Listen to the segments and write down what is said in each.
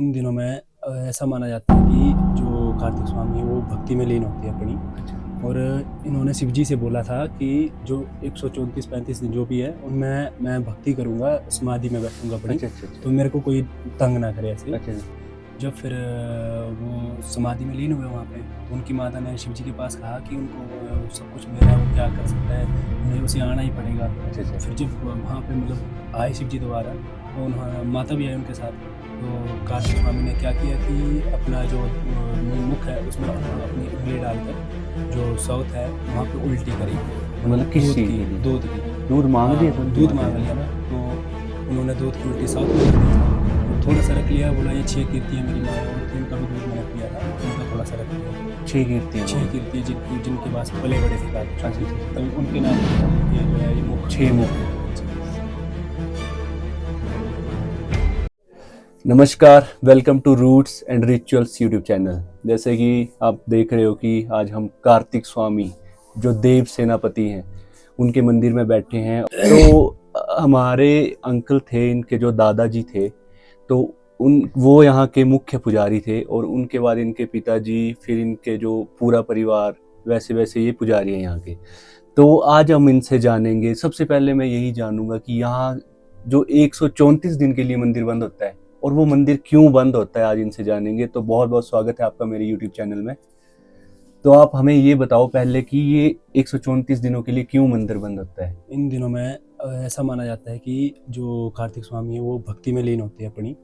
इन दिनों में ऐसा माना जाता है कि जो कार्तिक स्वामी है वो भक्ति में लीन होती है अपनी। और इन्होंने शिव जी से बोला था कि जो 134-35 दिन जो भी है उनमें मैं भक्ति करूँगा, समाधि में बैठूँगा अपनी, तो मेरे को कोई तंग ना करे ऐसे। जब फिर वो समाधि में लीन हुए वहाँ पे, तो उनकी माता ने शिव जी के पास कहा कि उनको सब कुछ मेरा वो क्या कर सकता है, उन्हें उसे आना ही पड़ेगा। फिर जब वहाँ पे मतलब आए शिव जी दोबारा, तो उन्होंने माता भी आई उनके साथ। तो कार्तिक स्वामी ने क्या किया कि अपना जो मुख है उसमें अपनी उंगली डालकर जो साउथ है वहाँ पे उल्टी करी, मतलब किस चीज़ की? दूध मांग लिया था? दूध मांग लिया ना, तो उन्होंने दूध की उल्टी साउथ में कर दी थी। थोड़ा सा रख लिया, बोला ये 6 कीर्ति है मेरी माँ, और 3 का भी दूध मैंने पिया था, उनका थोड़ा सा रख लिया। 6 कीर्तियाँ? 6 कीर्ति जिनके पास पले बड़े थे कार्तिक, तभी उनके नाम ये जो है ये मुख 6 मुख। नमस्कार, welcome to roots and rituals YouTube channel. जैसे कि आप देख रहे हो कि आज हम कार्तिक स्वामी जो देव सेनापति हैं उनके मंदिर में बैठे हैं। तो हमारे अंकल थे, इनके जो दादाजी थे, तो वो यहाँ के मुख्य पुजारी थे, और उनके बाद इनके पिताजी, फिर इनके जो पूरा परिवार, वैसे वैसे ये पुजारी हैं यहाँ के। तो आज हम इनसे जानेंगे। सबसे पहले मैं यही जानूंगा कि यहाँ जो 134 दिन के लिए मंदिर बंद होता है, और वो मंदिर क्यों बंद होता है, आज इनसे जानेंगे। तो बहुत बहुत स्वागत है आपका मेरे YouTube चैनल में। तो आप हमें ये बताओ पहले कि ये 134 दिनों के लिए क्यों मंदिर बंद होता है? इन दिनों में ऐसा माना जाता है कि जो कार्तिक स्वामी है वो भक्ति में लीन होती है अपनी।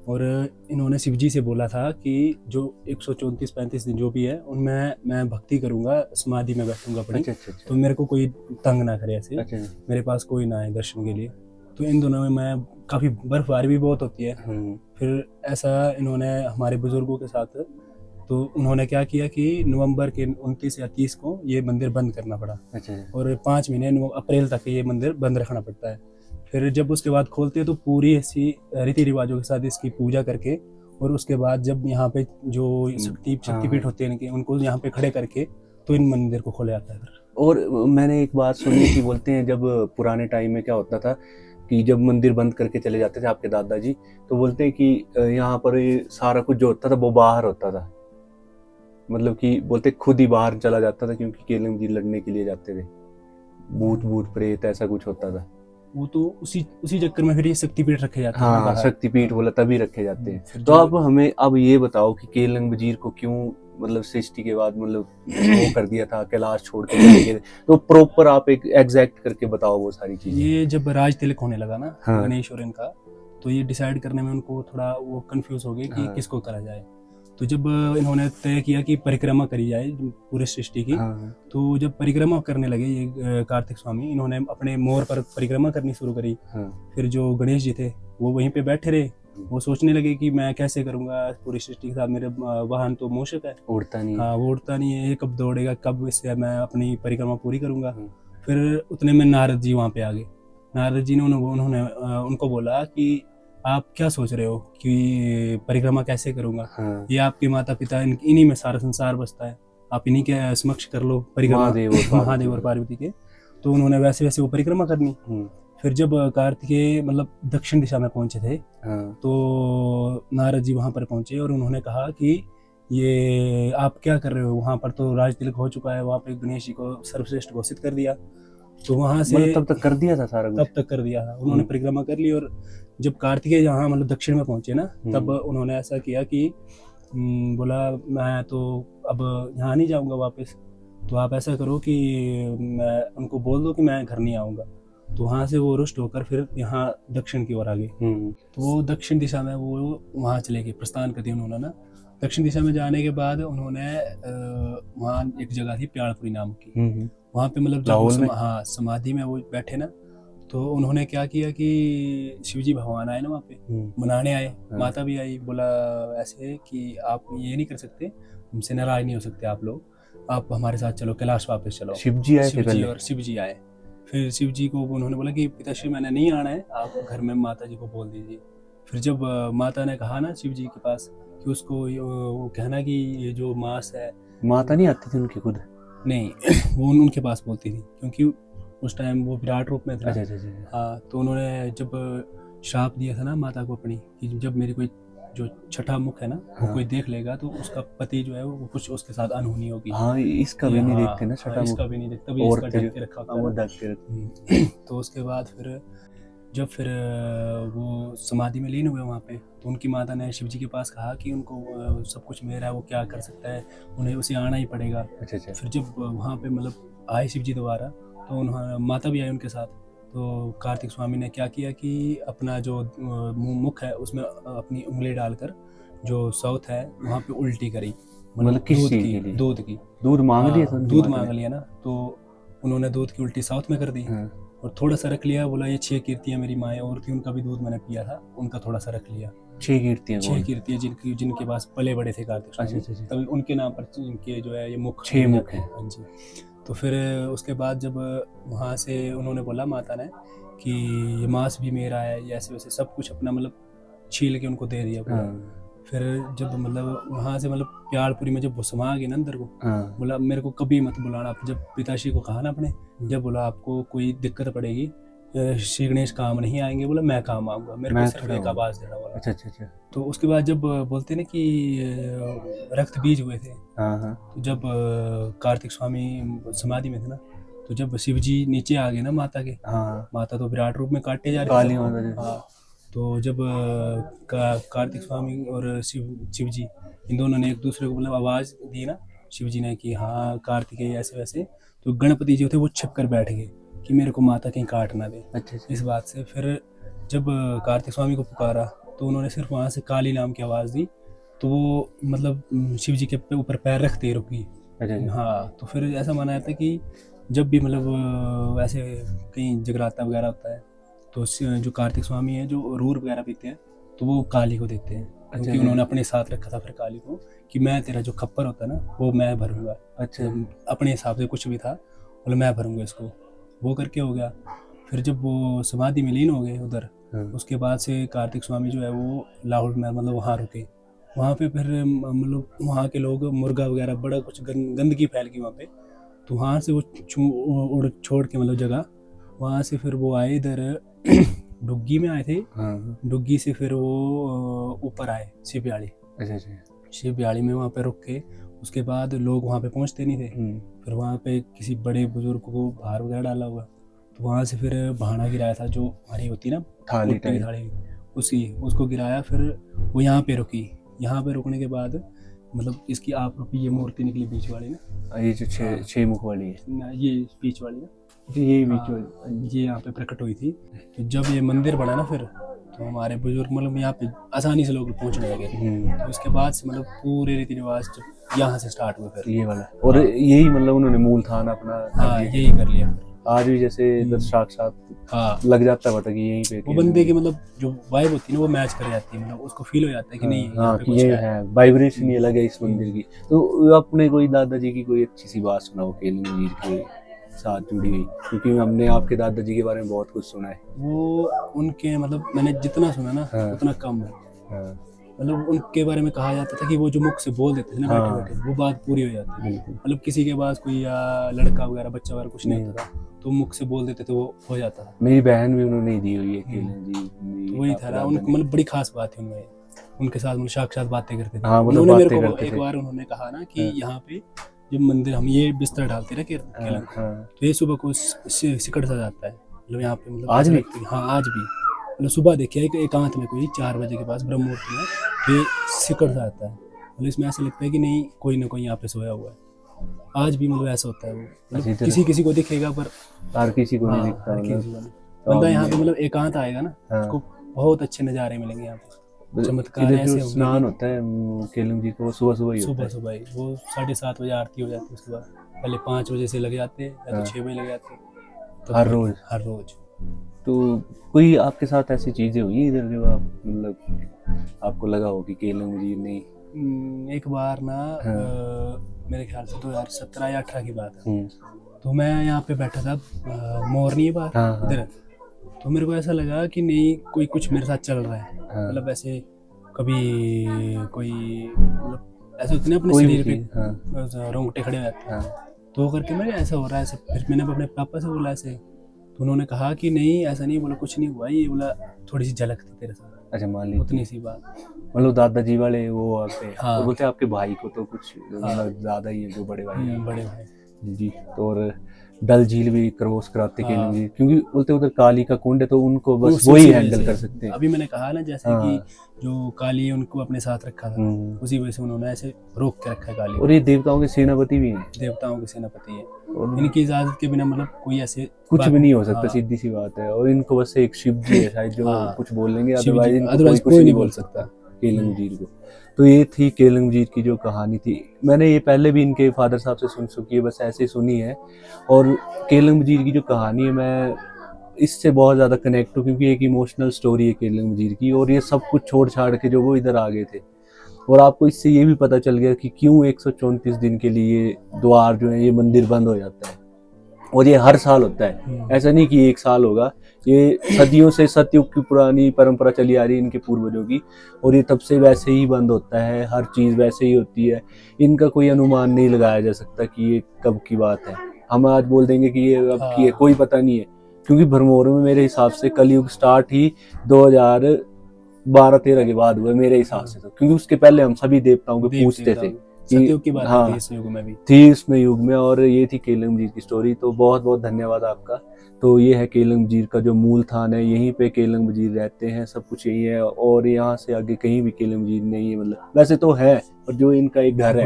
और इन्होंने शिव जी से बोला था कि जो 134-35 दिन जो भी है उनमें मैं भक्ति करूँगा, समाधि में बैठूँगा अपनी, तो मेरे को कोई तंग ना करे ऐसे। मेरे पास कोई ना आए दर्शन के लिए। तो इन दिनों में मैं काफ़ी बर्फबारी भी बहुत होती है। फिर ऐसा इन्होंने हमारे बुजुर्गों के साथ, तो उन्होंने क्या किया कि नवंबर के 29 या 30 को ये मंदिर बंद करना पड़ा। और 5 महीने अप्रैल तक ये मंदिर बंद रखना पड़ता है। फिर जब उसके बाद खोलते हैं तो पूरी ऐसी रीति रिवाजों के साथ इसकी पूजा करके, और उसके बाद जब यहाँ पे जो शक्तिपीठ होते हैं इनके, उनको यहाँ पे खड़े करके तो इन मंदिर को खोला जाता है। और मैंने एक बात सुनी कि बोलते हैं जब पुराने टाइम में क्या होता था कि जब मंदिर बंद करके चले जाते थे आपके दादाजी, तो बोलते हैं कि यहाँ पर सारा कुछ जो होता था वो बाहर होता था। मतलब कि बोलते खुद ही बाहर चला जाता था, क्योंकि केलंग जी लड़ने के लिए जाते थे। भूत प्रेत ऐसा कुछ होता था। वो तो उसी चक्कर में फिर ये शक्तिपीठ रखे जाते हैं। हाँ, शक्तिपीठ बोला तभी रखे जाते हैं। तो आप हमें अब ये बताओ कि केलंग वजीर को क्यों, मतलब सृष्टि के बाद मतलब वो कर दिया था, कैलाश छोड़ के चले गए। तो प्रॉपर आप एक एग्जैक्ट करके बताओ वो सारी चीजें। ये जब राज तिलक होने लगा ना, हाँ, गणेश और इनका, तो ये डिसाइड करने में उनको थोड़ा वो कंफ्यूज हो गए कि हाँ, किसको करा जाए। तो जब इन्होंने तय किया कि परिक्रमा करी जाए पूरे सृष्टि की, हाँ, तो जब परिक्रमा करने लगे ये कार्तिक स्वामी, इन्होंने अपने मोर पर परिक्रमा करनी शुरू करी। हाँ। फिर जो गणेश जी थे वो वहीं पे बैठे रहे। वो सोचने लगे कि मैं कैसे करूंगा पूरी सृष्टि के साथ, मेरे वाहन तो मूषक है, उड़ता नहीं। हाँ, वो उड़ता नहीं है, ये कब दौड़ेगा, कब इससे मैं अपनी परिक्रमा पूरी करूंगा। फिर उतने में नारद जी वहाँ पे आ गए। नारद जी ने उन्होंने उनको बोला कि आप क्या सोच रहे हो कि परिक्रमा कैसे करूंगा? हाँ। ये आपके माता पिता, इन्हीं में सारा संसार बसता है, आप इन्हीं के समक्ष कर लो परिक्रमा, महादेव और पार्वती के। तो उन्होंने वैसे वैसे वो परिक्रमा करनी। फिर जब कार्तिकेय मतलब दक्षिण दिशा में पहुंचे थे, हाँ, तो नारद जी वहां पर पहुंचे और उन्होंने कहा कि ये आप क्या कर रहे हो, वहां पर तो राज तिलक हो चुका है, वहां पे गणेश जी को सर्वश्रेष्ठ घोषित कर दिया। तो वहां से मतलब तब तक कर दिया था सारा कुछ? तब तक कर दिया था उन्होंने, परिक्रमा कर ली। और जब कार्तिकेय यहाँ मतलब दक्षिण में पहुंचे ना, तब उन्होंने ऐसा किया कि बोला मैं तो अब यहाँ नहीं जाऊंगा वापस, तो आप ऐसा करो कि मैं उनको बोल दो कि मैं घर नहीं आऊंगा। तो वहाँ से वो रुष्ट होकर फिर यहाँ दक्षिण की ओर आ गए। तो वो दक्षिण दिशा में वो वहाँ चले गए, प्रस्थान कर दिया उन्होंने ना। दक्षिण दिशा में जाने के बाद उन्होंने वहाँ एक जगह थी प्याड़पुरी नाम की, वहाँ पे मतलब जब हाँ समाधि में वो बैठे ना, तो उन्होंने क्या किया कि शिवजी भगवान आए ना वहाँ पे, मनाने आए। माता भी आई, बोला ऐसे कि आप ये नहीं कर सकते, हमसे नाराज नहीं हो सकते आप लोग, आप हमारे साथ चलो, कैलाश वापस चलो। शिवजी आए थे पहले? और शिवजी आए। फिर शिवजी को उन्होंने बोला कि पिताश्री मैंने नहीं आना है, आप घर में माता जी को बोल दीजिए। फिर जब माता ने कहा ना शिवजी के पास कि उसको वो कहना कि ये जो मांस है, माता नहीं आती थी उनकी खुद? नहीं वो उनके पास बोलती थी, क्योंकि उस टाइम वो विराट रूप में था। हाँ, तो उन्होंने जब श्राप दिया था ना माता को अपनी कि जब मेरी कोई जो छठा मुख है ना वो हाँ। कोई देख लेगा तो उसका पति जो है वो कुछ उसके साथ अनहोनी होगी। हाँ, इसका भी नहीं हाँ, देखते ना हाँ, छठा इसका मुख। भी नहीं देखता, तभी और इसका ढक के रखा हाँ, होता वो है ना। ढक के रखते। तो उसके बाद फिर जब फिर वो समाधि में लीन हुए वहाँ पे, तो उनकी माता ने शिव जी के पास कहा कि उनको सब कुछ मेरा है, वो क्या कर सकता है, उन्हें उसे आना ही पड़ेगा। अच्छा अच्छा। फिर जब वहाँ पे मतलब आए शिव जी दोबारा, तो उन्होंने माता भी आई उनके साथ। तो कार्तिक स्वामी ने क्या किया कि अपना जो मुख है उसमें अपनी उंगली डालकर जो साउथ है वहाँ पे उल्टी करी, मतलब किस दूध चीज की, के लिए? दूध की। दूध मांग हाँ, लिया था उनकी दूध माता मांग ने? लिया ना, तो उन्होंने दूध की उल्टी साउथ में कर दी। हाँ। और थोड़ा सा रख लिया, बोला ये 6 कीर्तियाँ मेरी माएँ और थी, उनका भी दूध मैंने पिया था, उनका थोड़ा सा रख लिया। 6 कीर्तियां 6 कौन? कीर्तियाँ जिनके पास पले बड़े थे कार्तिक अच्छा स्वामी, अच्छा अच्छा। तभी उनके नाम पर इनके जो है ये मुख 6 बन मुख जाते हैं। हाँ जी। तो फिर उसके बाद जब वहाँ से उन्होंने बोला माता ने कि ये मांस भी मेरा है, ये ऐसे वैसे सब कुछ अपना मतलब छील के उनको दे दिया पूरा। हाँ फिर जब मतलब वहाँ से मतलब प्यालपुरी में जब वो समा गए ना अंदर को, हाँ। बोला मेरे को कभी मत बुलाना। जब पिताश्री को कहा ना अपने, जब बोला आपको कोई दिक्कत पड़ेगी श्री गणेश काम नहीं आएंगे, बोला मैं काम आऊँगा, मेरे को मैं सिर्फ खड़ा एक हूँ। आवाज़ देना बोला। अच्छा अच्छा अच्छा। तो उसके बाद जब बोलते ना कि रक्त बीज हुए थे, हाँ हाँ। तो जब कार्तिक स्वामी समाधि में थे ना, तो जब शिव जी नीचे आ गए ना माता के, हाँ। माता तो विराट रूप में काटे जा रही काली थी माता सबको। जी। हाँ, तो जब कार्तिक स्वामी और शिव जी इन दोनों ने एक दूसरे को मतलब आवाज़ दी ना शिव जी ने कि हाँ कार्तिकेय ऐसे वैसे, तो गणपति जी थे वो छिप कर बैठ गए कि मेरे को माता कहीं काट ना दे। अच्छा अच्छा। इस बात से फिर जब कार्तिक स्वामी को पुकारा तो उन्होंने सिर्फ वहाँ से काली नाम की आवाज़ दी, तो वो मतलब शिव जी के ऊपर पैर रखते ही रुकी। अच्छा अच्छा। हाँ, तो फिर ऐसा माना जाता है कि जब भी मतलब ऐसे कहीं जगराता वगैरह होता है तो जो कार्तिक स्वामी है जो रूर वगैरह पीते हैं तो वो काली को देते हैं, क्योंकि अच्छा। उन्होंने अपने साथ रखा था फिर काली को कि मैं तेरा जो खप्पर होता है ना वो मैं भरूंगा। अच्छा। अपने हिसाब से कुछ भी था, बोले मैं भरूंगा इसको, वो करके हो गया। फिर जब वो समाधि में लीन हो गए उधर, हाँ। उसके बाद से कार्तिक स्वामी जो है वो लाहौर में मतलब वहाँ रुके। वहाँ पे फिर मतलब वहाँ के लोग मुर्गा वगैरह बड़ा कुछ गंदगी फैल गई वहाँ पे, तो वहाँ से वो उड़ छोड़ के मतलब जगह वहाँ से फिर वो आए इधर डुग्गी में आए थे। हाँ। डुग्गी से फिर वो ऊपर आए शिवयाड़ी। अच्छा अच्छा। शिवयाड़ी में वहाँ पे रुक के उसके बाद लोग वहाँ पे पहुँचते नहीं थे। फिर वहाँ पे किसी बड़े बुजुर्ग को भार वगैरह डाला हुआ, तो वहाँ से फिर भाना गिराया था जो हमारी होती ना थाली कुट्टी की थाली, उसको गिराया। फिर वो यहाँ पे रुकी। यहाँ पे रुकने के बाद मतलब इसकी आप रूपी ये मूर्ति निकली बीच वाली ना, ये जो 6 मुख वाली है, ये बीच वाली ना, ये बीच हाँ, वाली ये यहाँ पे प्रकट हुई थी। तो जब ये मंदिर बना ना फिर तो हमारे बुजुर्ग मतलब यहाँ पे आसानी से लोग पहुँचने लगे। तो उसके बाद से मतलब पूरे रीति रिवाज जब यहाँ से स्टार्ट हुए फिर ये वाला, और यही मतलब उन्होंने मूल थान अपना हाँ यही कर लिया फिर। आज भी जैसे इधर साक्षात हाँ, लग जाता है पता कि यहीं पे वो बंदे की मतलब जो वाइब होती है ना वो मैच कर जाती है, मतलब उसको फील हो जाता है कि नहीं यहाँ हाँ पे कि कुछ ये है। है, वाइब्रेशन ही अलग है इस मंदिर की। तो अपने कोई दादाजी की कोई अच्छी सी बात सुनाओ केली मंदिर के साथ जुड़ी हुई, क्योंकि हमने आपके दादाजी के बारे में बहुत कुछ सुना है। वो उनके मतलब मैंने जितना सुना ना उतना कम है। मतलब उनके बारे में कहा जाता था कि वो जो मुख से बोल देते थे ना बैठे बैठे वो बात पूरी हो जाती है। मतलब किसी के पास कोई लड़का वगैरह बच्चा वगैरह कुछ नहीं होता था तो मुख से बोल देते थे वो हो जाता था। मेरी बहन भी उन्होंने दी हुई है केली जी, वही था उनको मतलब बड़ी खास बात है उनमें, उनके साथ मतलब साक्षात बातें करते थे। हाँ, उन्होंने मेरे को एक बार उन्होंने कहा ना कि यहाँ पे जब मंदिर हम ये बिस्तर डालते ना केलंग तो ये सुबह को सिकड़ सा जाता है। मतलब यहाँ पे मतलब आज भी, हाँ आज भी मतलब सुबह देखिए एकांत में कोई 4 बजे के पास ब्रह्म मुहूर्त में तो ये सिकड़ सा आता है। मतलब इसमें ऐसा लगता है कि नहीं कोई ना कोई यहाँ पे सोया हुआ है। आज भी मतलब ऐसा होता है वो मतलब किसी को दिखेगा पर हर किसी को नहीं दिखता। बंदा यहाँ पे मतलब एकांत आएगा ना उसको बहुत अच्छे नज़ारे मिलेंगे यहाँ पे। चमत्कार ऐसे स्नान होता है केलंग जी को सुबह सुबह ही वो 7:30 बजे आरती हो जाती है। उसके बाद पहले 5 बजे से लग जाते हैं या तो 6 बजे लग जाते हैं हर रोज। तो कोई आपके साथ ऐसी चीजें हुई इधर जो आप मतलब आपको लगा हो कि केलंग जी ने? एक बार ना मेरे ख्याल से 2017 या 18 की बात है, तो मैं यहाँ पे बैठा था मोरनी बार इधर, तो मेरे को ऐसा लगा कि नहीं कोई कुछ मेरे साथ चल रहा है। मतलब ऐसे कभी कोई मतलब ऐसे होते ना अपने शरीर पे रोंगटे खड़े हो जाते हैं, तो करके मेरे ऐसा हो रहा है। फिर मैंने अपने पापा से बोला ऐसे, तो उन्होंने कहा कि नहीं ऐसा नहीं, बोला कुछ नहीं हुआ, ये बोला थोड़ी सी झलक थी तेरे साथ, अच्छा मान लीजिए, उतनी सी बात। मतलब दादाजी वाले वो आपके हाँ। और बोलते हैं आपके भाई को तो कुछ मतलब ज्यादा ही है, जो बड़े भाई हैं बड़े भाई। जी। तो और डल झील भी क्रॉस कराते हाँ। केलंग झील, क्योंकि बोलते उधर काली का कुंड है तो उनको बस उसी वही वजह हैंडल से। कर सकते हैं। अभी मैंने कहा ना जैसे हाँ। कि जो काली है उनको अपने साथ रखा था, उसी वजह से उन्होंने ऐसे रोक के रखा है काली और ये देवताओं के सेनापति भी हैं, को। देवताओं के सेनापति है, और इनकी इजाजत के बिना मतलब कोई ऐसे कुछ बात भी नहीं हो सकता, हाँ। सीधी सी बात है। और इनको बस एक शिव जी है शायद जो हाँ। कुछ बोलेंगे, शिव जी, अदरवाइज इनको otherwise कोई कुछ नहीं बोल सकता केलंग झील को। तो ये थी केलंग झील की जो कहानी थी। मैंने ये पहले भी इनके फादर साहब से सुन चुकी है, बस ऐसे ही सुनी है। और केलंग झील की जो कहानी है, मैं इससे बहुत ज़्यादा कनेक्ट हूँ, क्योंकि एक इमोशनल स्टोरी है केलंग झील की। और ये सब कुछ छोड़ छाड़ के जो वो इधर आ गए थे, और आपको इससे ये भी पता चल गया कि क्यों 134 दिन के लिए द्वार जो है ये मंदिर बंद हो जाता है। और ये हर साल होता है, ऐसा नहीं कि एक साल होगा। ये सदियों से सतयुग की पुरानी परंपरा चली आ रही है इनके पूर्वजों की, और ये तब से वैसे ही बंद होता है, हर चीज़ वैसे ही होती है। इनका कोई अनुमान नहीं लगाया जा सकता कि ये कब की बात है। हम आज बोल देंगे कि ये अब की है, कोई पता नहीं है, क्योंकि भरमौर में मेरे हिसाब से कलयुग स्टार्ट ही 2012-13 के बाद हुआ मेरे हिसाब से, तो क्योंकि उसके पहले हम सभी देवताओं को पूछते थे। सतयुग की बात हाँ, थी इस युग में भी थी इसमें युग में। और ये थी केलंग झील की स्टोरी। तो बहुत बहुत धन्यवाद आपका। तो ये है केलंग झील का जो मूल स्थान है, यहीं पे केलंग झील रहते हैं, सब कुछ यही है। और यहाँ से आगे कहीं भी केलंग झील नहीं है, मतलब वैसे तो है, पर जो इनका एक घर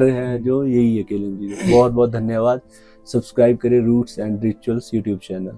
है जो, यही है केलंग झील। बहुत बहुत धन्यवाद। सब्सक्राइब करें roots and rituals YouTube channel.